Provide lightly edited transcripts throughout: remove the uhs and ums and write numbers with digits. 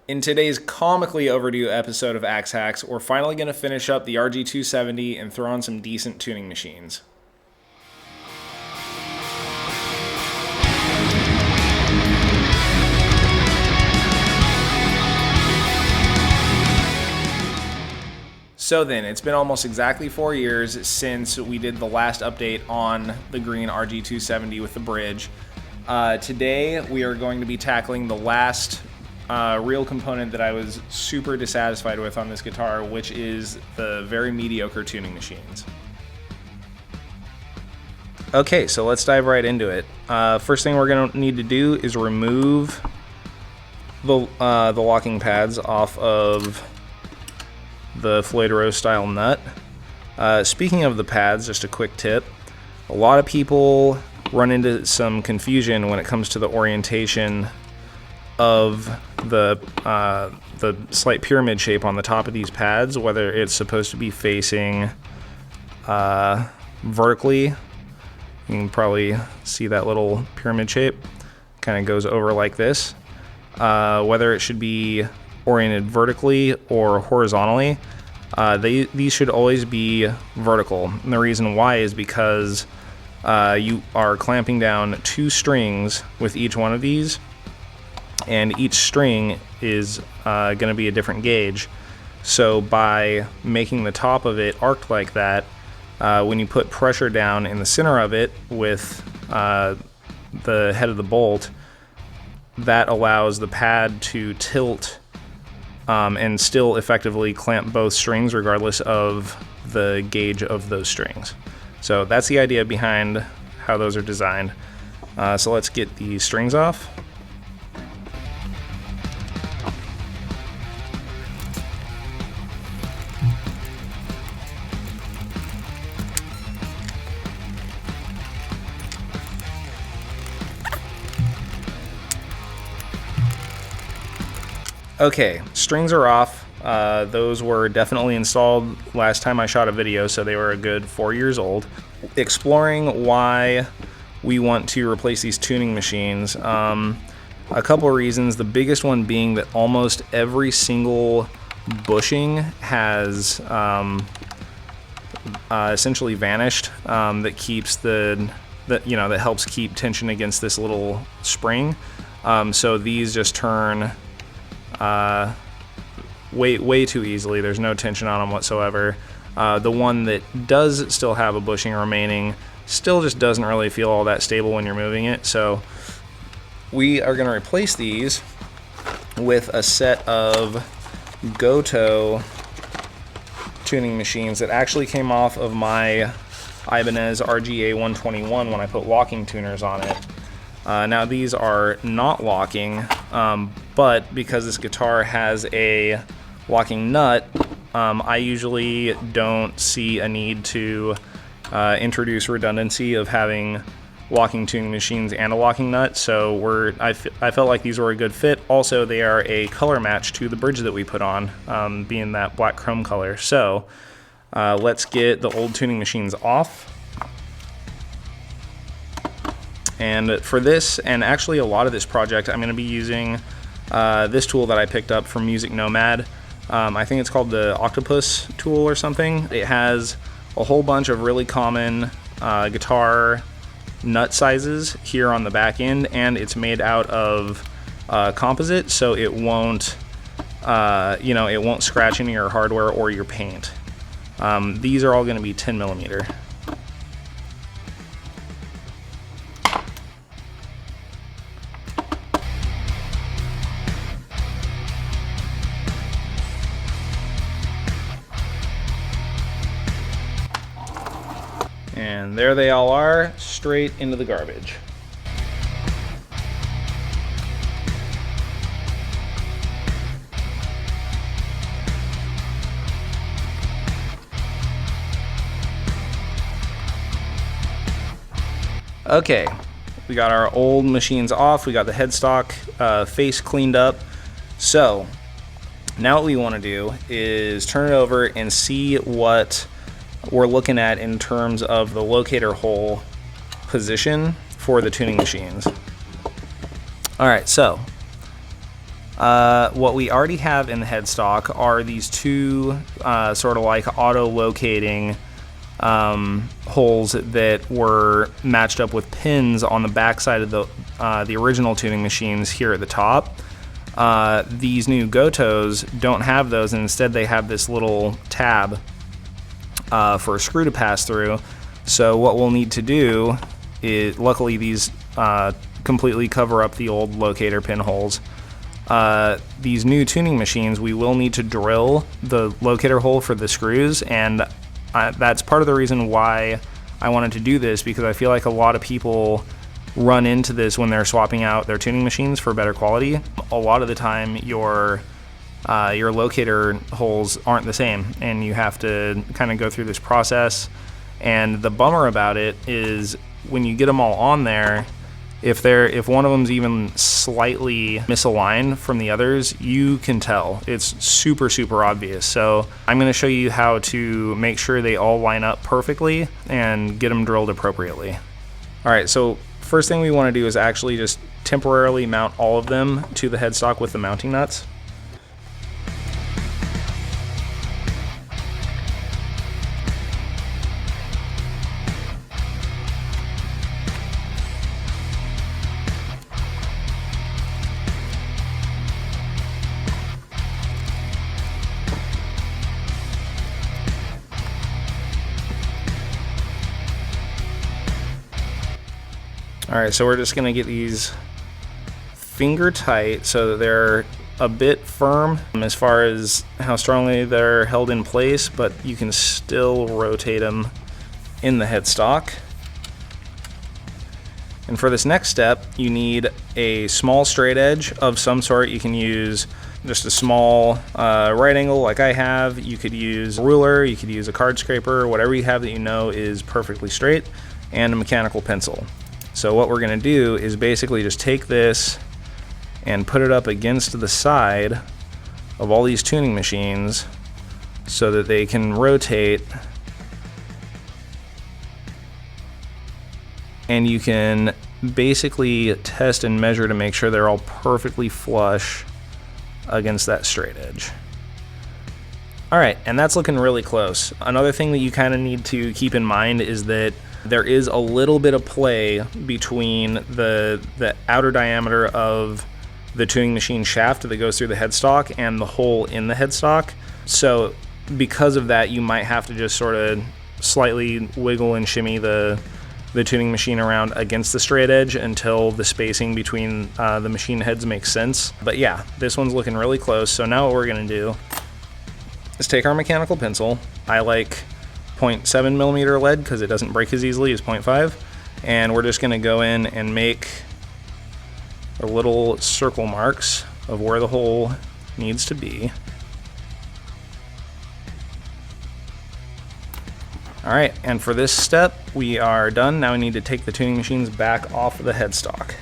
In today's comically overdue episode of AxeHacks, we're finally going to finish up the RG270 and throw on some decent tuning machines. So then, it's been almost exactly 4 years since we did the last update on the green RG270 with the bridge. Today, we are going to be tackling the last real component that I was super dissatisfied with on this guitar, which is the very mediocre tuning machines. Okay, so let's dive right into it. First thing we're going to need to do is remove the locking pads off of the Floyd Rose style nut. Speaking of the pads, just a quick tip. A lot of people run into some confusion when it comes to the orientation of the slight pyramid shape on the top of these pads, whether it's supposed to be facing vertically. You can probably see that little pyramid shape kind of goes over like this. Whether it should be oriented vertically or horizontally, these should always be vertical. And the reason why is because you are clamping down 2 strings with each one of these, and each string is going to be a different gauge. So by making the top of it arced like that, when you put pressure down in the center of it with the head of the bolt, that allows the pad to tilt and still effectively clamp both strings regardless of the gauge of those strings. So that's the idea behind how those are designed. So let's get the strings off. Okay, strings are off. Those were definitely installed last time I shot a video, so they were a good 4 years old. Exploring why we want to replace these tuning machines. A couple of reasons. The biggest one being that almost every single bushing has essentially vanished. That keeps that helps keep tension against this little spring. So these just turn way too easily. There's no tension on them whatsoever. The one that does still have a bushing remaining still just doesn't really feel all that stable when you're moving it. So we are going to replace these with a set of Gotohs tuning machines that actually came off of my Ibanez RG170 when I put locking tuners on it. Now these are not locking, but because this guitar has a locking nut, I usually don't see a need to introduce redundancy of having locking tuning machines and a locking nut, so I felt like these were a good fit. Also, they are a color match to the bridge that we put on, being that black chrome color. So let's get the old tuning machines off. And for this, and actually a lot of this project, I'm going to be using this tool that I picked up from Music Nomad. I think it's called the Octopus tool or something. It has a whole bunch of really common guitar nut sizes here on the back end, and it's made out of composite, so it won't, it won't scratch into your hardware or your paint. These are all going to be 10 millimeter. And there they all are, straight into the garbage. Okay, we got our old machines off, we got the headstock face cleaned up. So now what we want to do is turn it over and see what we're looking at in terms of the locator hole position for the tuning machines. Alright, so What we already have in the headstock are these two sort of like auto-locating holes that were matched up with pins on the backside of the original tuning machines here at the top. These new Gotohs don't have those, and instead they have this little tab for a screw to pass through. So what we'll need to do is, luckily these completely cover up the old locator pin holes. These new tuning machines, we will need to drill the locator hole for the screws, and that's part of the reason why I wanted to do this, because I feel like a lot of people run into this when they're swapping out their tuning machines for better quality. A lot of the time your locator holes aren't the same, and you have to kind of go through this process. And the bummer about it is when you get them all on there, if one of them's even slightly misaligned from the others, you can tell. It's super, super obvious. So I'm going to show you how to make sure they all line up perfectly and get them drilled appropriately. All right, so first thing we want to do is actually just temporarily mount all of them to the headstock with the mounting nuts. All right, so we're just gonna get these finger tight so that they're a bit firm as far as how strongly they're held in place, but you can still rotate them in the headstock. And for this next step, you need a small straight edge of some sort. You can use just a small right angle like I have. You could use a ruler, you could use a card scraper, whatever you have that you know is perfectly straight, and a mechanical pencil. So what we're going to do is basically just take this and put it up against the side of all these tuning machines so that they can rotate, and you can basically test and measure to make sure they're all perfectly flush against that straight edge. All right, and that's looking really close. Another thing that you kind of need to keep in mind is that there is a little bit of play between the outer diameter of the tuning machine shaft that goes through the headstock and the hole in the headstock. So because of that, you might have to just sort of slightly wiggle and shimmy the tuning machine around against the straight edge until the spacing between the machine heads makes sense. But yeah, this one's looking really close. So now what we're gonna do is take our mechanical pencil. I like 0.7 millimeter lead because it doesn't break as easily as 0.5, and we're just going to go in and make our little circle marks of where the hole needs to be. All right, and for this step we are done. Now we need to take the tuning machines back off of the headstock.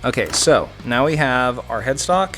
Okay, so now we have our headstock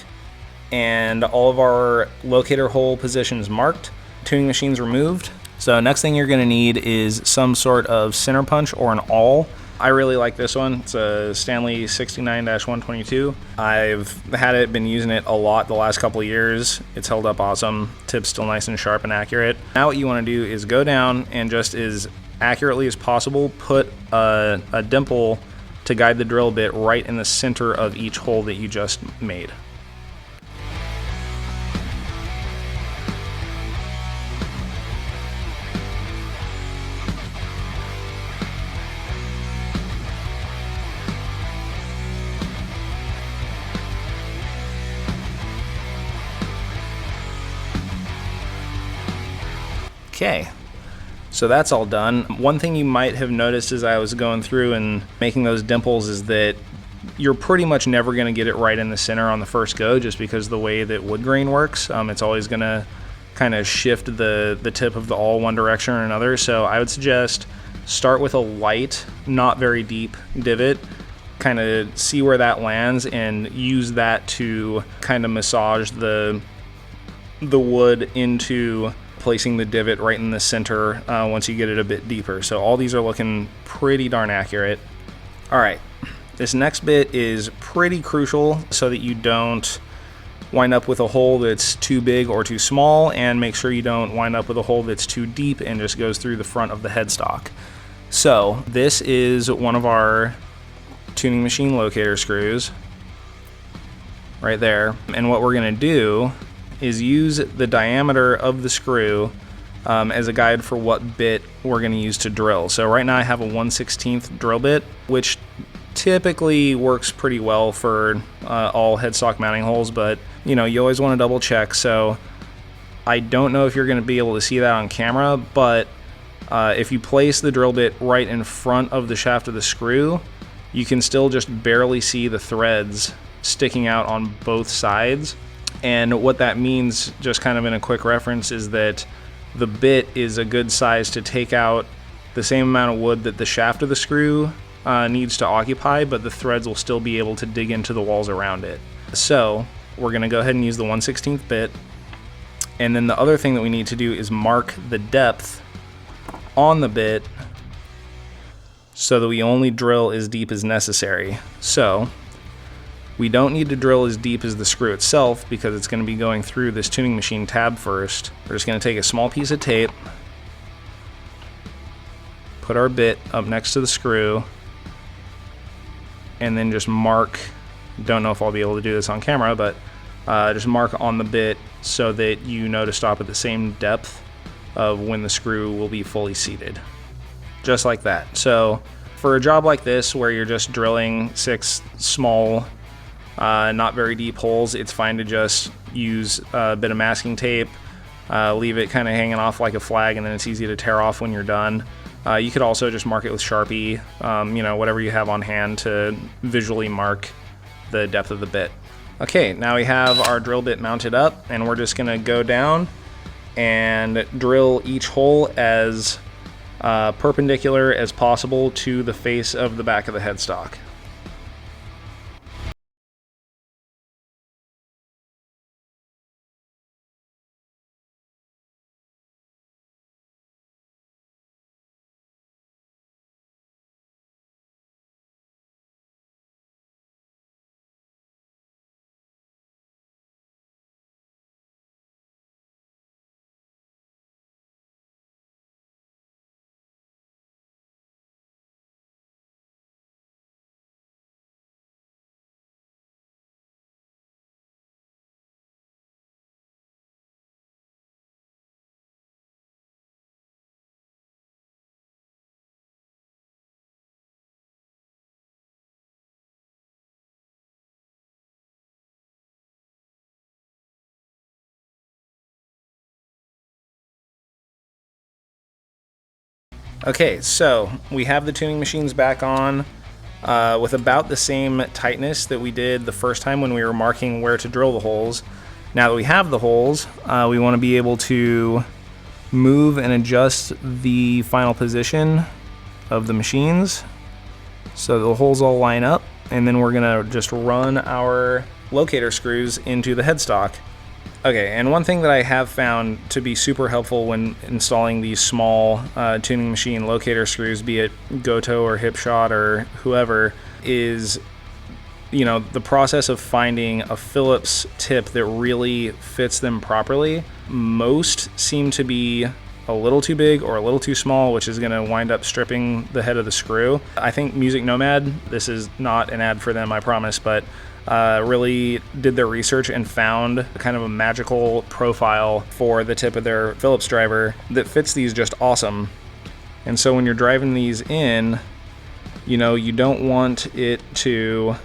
and all of our locator hole positions marked, tuning machines removed. So next thing you're gonna need is some sort of center punch or an awl. I really like this one. It's a Stanley 69-122. I've had it, been using it a lot the last couple of years. It's held up awesome. Tip's still nice and sharp and accurate. Now what you wanna do is go down and just as accurately as possible, put a dimple to guide the drill bit right in the center of each hole that you just made. Okay. So that's all done. One thing you might have noticed as I was going through and making those dimples is that you're pretty much never going to get it right in the center on the first go, just because the way that wood grain works. It's always going to kind of shift the tip of the awl one direction or another. So I would suggest start with a light, not very deep divot, kind of see where that lands and use that to kind of massage the the wood into placing the divot right in the center once you get it a bit deeper. So all these are looking pretty darn accurate. All right, this next bit is pretty crucial so that you don't wind up with a hole that's too big or too small, and make sure you don't wind up with a hole that's too deep and just goes through the front of the headstock. So this is one of our tuning machine locator screws right there, and what we're going to do is use the diameter of the screw as a guide for what bit we're going to use to drill. So right now I have a 1/16 drill bit, which typically works pretty well for all headstock mounting holes, but you know, you always want to double check. So I don't know if you're going to be able to see that on camera, but if you place the drill bit right in front of the shaft of the screw, you can still just barely see the threads sticking out on both sides. And what that means, just kind of in a quick reference, is that the bit is a good size to take out the same amount of wood that the shaft of the screw needs to occupy, but the threads will still be able to dig into the walls around it. So we're going to go ahead and use the 1/16 bit. And then the other thing that we need to do is mark the depth on the bit so that we only drill as deep as necessary. So we don't need to drill as deep as the screw itself because it's going to be going through this tuning machine tab first. We're just going to take a small piece of tape, put our bit up next to the screw, and then just mark. Don't know if I'll be able to do this on camera, but just mark on the bit so that you know to stop at the same depth of when the screw will be fully seated. Just like that. So for a job like this where you're just drilling 6 small, not very deep holes, it's fine to just use a bit of masking tape, leave it kind of hanging off like a flag, and then it's easy to tear off when you're done. You could also just mark it with Sharpie, you know, whatever you have on hand to visually mark the depth of the bit. Okay, now we have our drill bit mounted up, and we're just gonna go down and drill each hole as perpendicular as possible to the face of the back of the headstock. Okay, so we have the tuning machines back on with about the same tightness that we did the first time when we were marking where to drill the holes. Now that we have the holes, we want to be able to move and adjust the final position of the machines so the holes all line up, and then we're going to just run our locator screws into the headstock. Okay, and one thing that I have found to be super helpful when installing these small tuning machine locator screws, be it Gotoh or Hipshot or whoever, is, you know, the process of finding a Phillips tip that really fits them properly. Most seem to be a little too big or a little too small, which is going to wind up stripping the head of the screw. I think Music Nomad, this is not an ad for them, I promise, but really did their research and found kind of a magical profile for the tip of their Phillips driver that fits these just awesome. And so when you're driving these in, you know, you don't want it to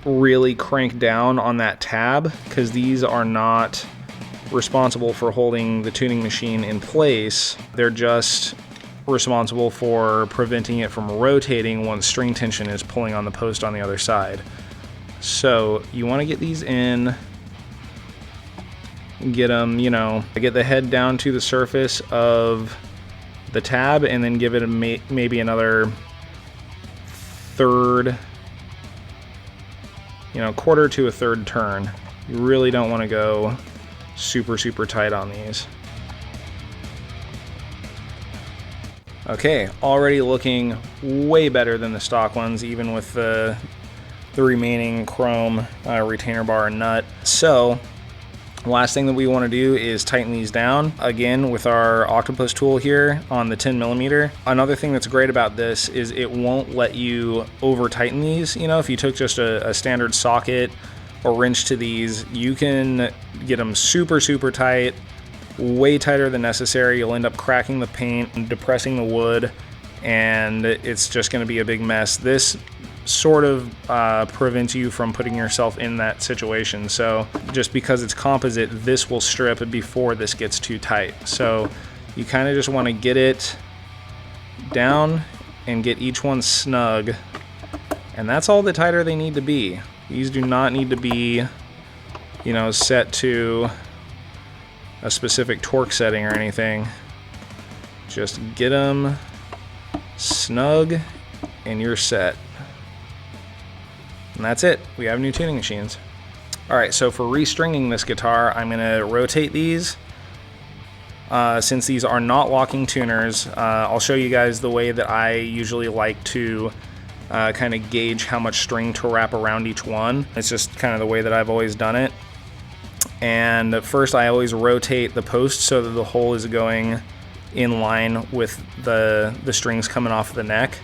really crank down on that tab, because these are not responsible for holding the tuning machine in place. They're just responsible for preventing it from rotating once string tension is pulling on the post on the other side. So you want to get these in, get them, you know, get the head down to the surface of the tab, and then give it maybe another third, you know, quarter to a third turn. You really don't want to go super, super tight on these. Okay, already looking way better than the stock ones, even with the remaining chrome retainer bar and nut. So last thing that we want to do is tighten these down again with our octopus tool here on the 10mm. Another thing that's great about this is it won't let you over tighten these. You know, if you took just a standard socket or wrench to these, you can get them super, super tight, way tighter than necessary. You'll end up cracking the paint and depressing the wood, and it's just going to be a big mess. This sort of prevents you from putting yourself in that situation. So just because it's composite, this will strip before this gets too tight. So you kind of just want to get it down and get each one snug, and that's all the tighter they need to be. These do not need to be, you know, set to a specific torque setting or anything. Just get them snug and you're set. And that's it. We have new tuning machines. All right, so for restringing this guitar, I'm gonna rotate these. Since these are not locking tuners, I'll show you guys the way that I usually like to kind of gauge how much string to wrap around each one. It's just kind of the way that I've always done it. And first I always rotate the post so that the hole is going in line with the strings coming off the neck.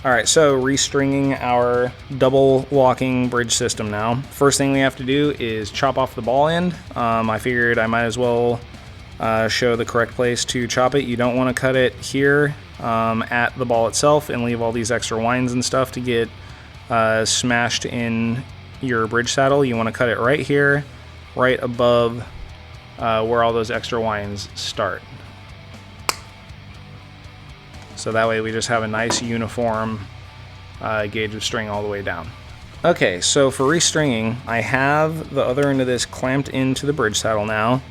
Alright, so restringing our double locking bridge system now. First thing we have to do is chop off the ball end. I figured I might as well show the correct place to chop it. You don't want to cut it here at the ball itself and leave all these extra winds and stuff to get smashed in your bridge saddle. You want to cut it right here, right above where all those extra winds start. So that way we just have a nice uniform gauge of string all the way down. Okay, so for restringing, I have the other end of this clamped into the bridge saddle now,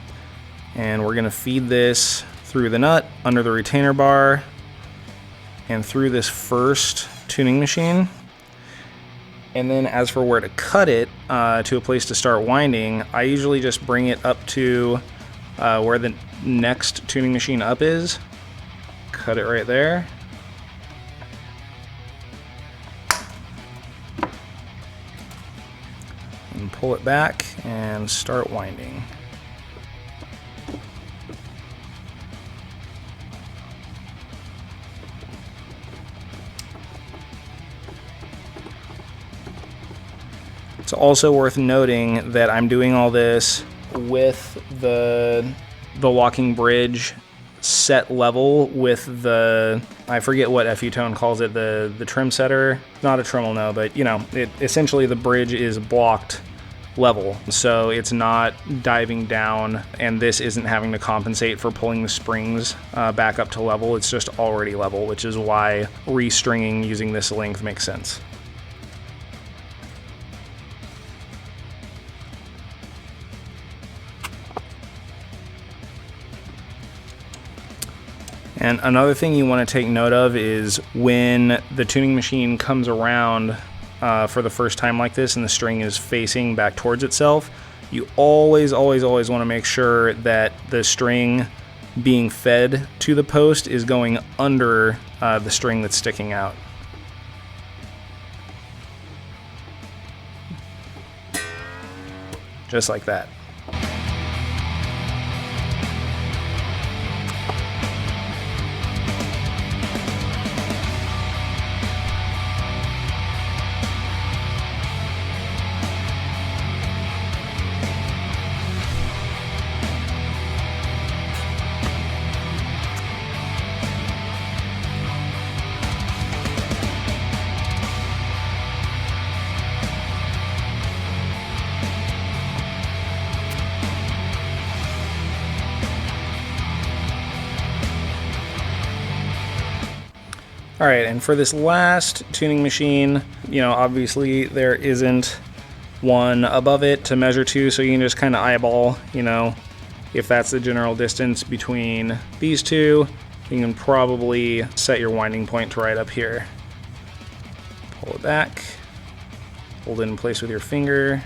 and we're gonna feed this through the nut, under the retainer bar, and through this first tuning machine. And then as for where to cut it to a place to start winding, I usually just bring it up to where the next tuning machine up is. Cut it right there. And pull it back and start winding. It's also worth noting that I'm doing all this with the locking bridge set level with the, I forget what FU Tone calls it, the trim setter. Not a tremolo, but you know, essentially the bridge is blocked level, so it's not diving down, and this isn't having to compensate for pulling the springs back up to level. It's just already level, which is why restringing using this length makes sense. And another thing you want to take note of is when the tuning machine comes around for the first time like this and the string is facing back towards itself, you always want to make sure that the string being fed to the post is going under the string that's sticking out. Just like that. All right, and for this last tuning machine, you know, obviously there isn't one above it to measure to, so you can just kind of eyeball, you know, if that's the general distance between these two, you can probably set your winding point to right up here. Pull it back, hold it in place with your finger.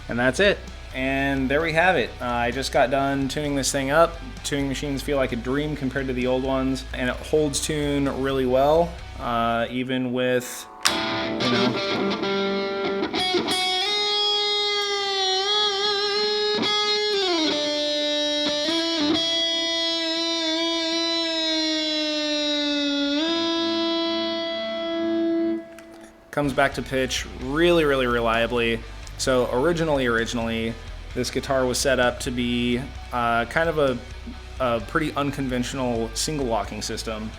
And that's it. And there we have it. I just got done tuning this thing up. Tuning machines feel like a dream compared to the old ones, and it holds tune really well, even with, you know, comes back to pitch really reliably. So originally, this guitar was set up to be kind of a pretty unconventional single locking system.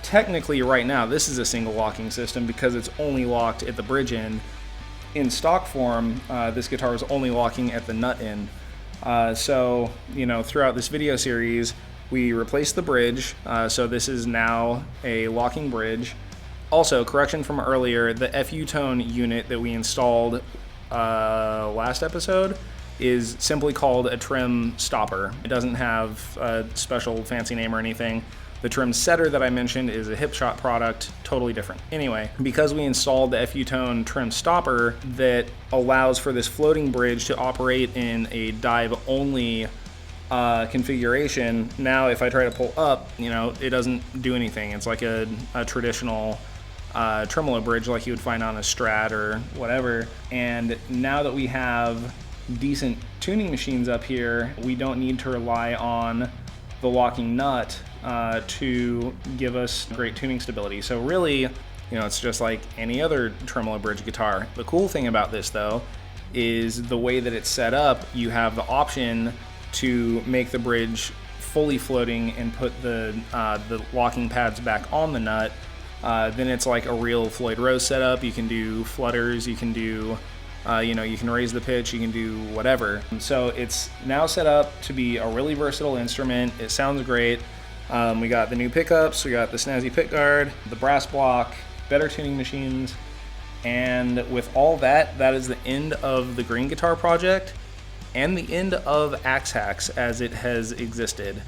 Technically right now, this is a single locking system because it's only locked at the bridge end. In stock form, this guitar is only locking at the nut end. So, you know, throughout this video series, we replaced the bridge. So this is now a locking bridge. Also, correction from earlier, the FU tone unit that we installed last episode is simply called a trim stopper. It doesn't have a special fancy name or anything. The trim setter that I mentioned is a Hipshot product, totally different. Anyway, because we installed the FU tone trim stopper that allows for this floating bridge to operate in a dive only configuration, now if I try to pull up, you know, it doesn't do anything. It's like a traditional tremolo bridge like you would find on a Strat or whatever. And now that we have decent tuning machines up here, we don't need to rely on the locking nut to give us great tuning stability. So really, you know, it's just like any other tremolo bridge guitar. The cool thing about this though is the way that it's set up. You have the option to make the bridge fully floating and put the locking pads back on the nut. Then it's like a real Floyd Rose setup. You can do flutters, you can do, you know, you can raise the pitch, you can do whatever. So it's now set up to be a really versatile instrument. It sounds great. We got the new pickups, we got the snazzy pick guard, the brass block, better tuning machines, and with all that, that is the end of the Green Guitar project and the end of AxeHacks as it has existed.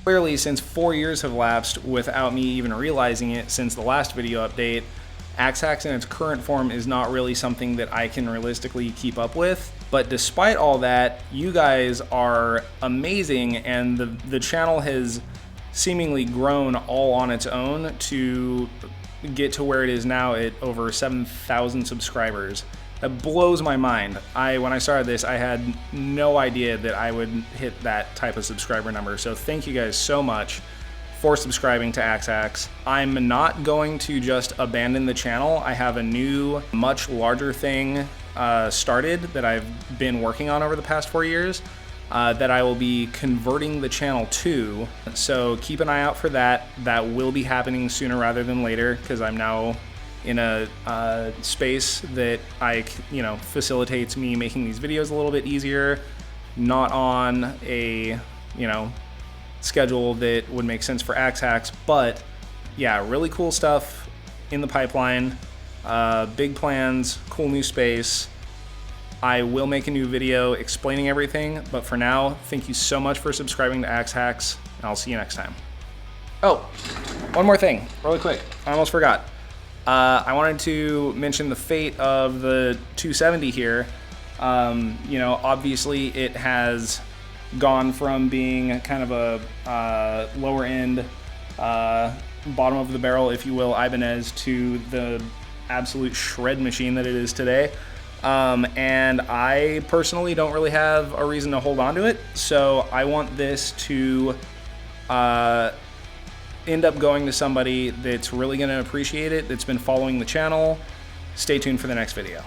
Clearly, since 4 years have lapsed without me even realizing it since the last video update, AxeHacks in its current form is not really something that I can realistically keep up with. But despite all that, you guys are amazing, and the channel has seemingly grown all on its own to get to where it is now at over 7,000 subscribers. That blows my mind. When I started this, I had no idea that I would hit that type of subscriber number. So thank you guys so much for subscribing to AxeHacks. I'm not going to just abandon the channel. I have a new, much larger thing started that I've been working on over the past 4 years that I will be converting the channel to. So keep an eye out for that. That will be happening sooner rather than later because I'm now in a space that facilitates me making these videos a little bit easier, not on a, schedule that would make sense for AxeHacks, but yeah, really cool stuff in the pipeline, big plans, cool new space. I will make a new video explaining everything, but for now, thank you so much for subscribing to AxeHacks, and I'll see you next time. Oh, one more thing, really quick, I almost forgot. I wanted to mention the fate of the 270 here. Obviously it has gone from being kind of a lower end, bottom of the barrel, if you will, Ibanez to the absolute shred machine that it is today. And I personally don't really have a reason to hold on to it. So I want this to end up going to somebody that's really going to appreciate it, that's been following the channel. Stay tuned for the next video.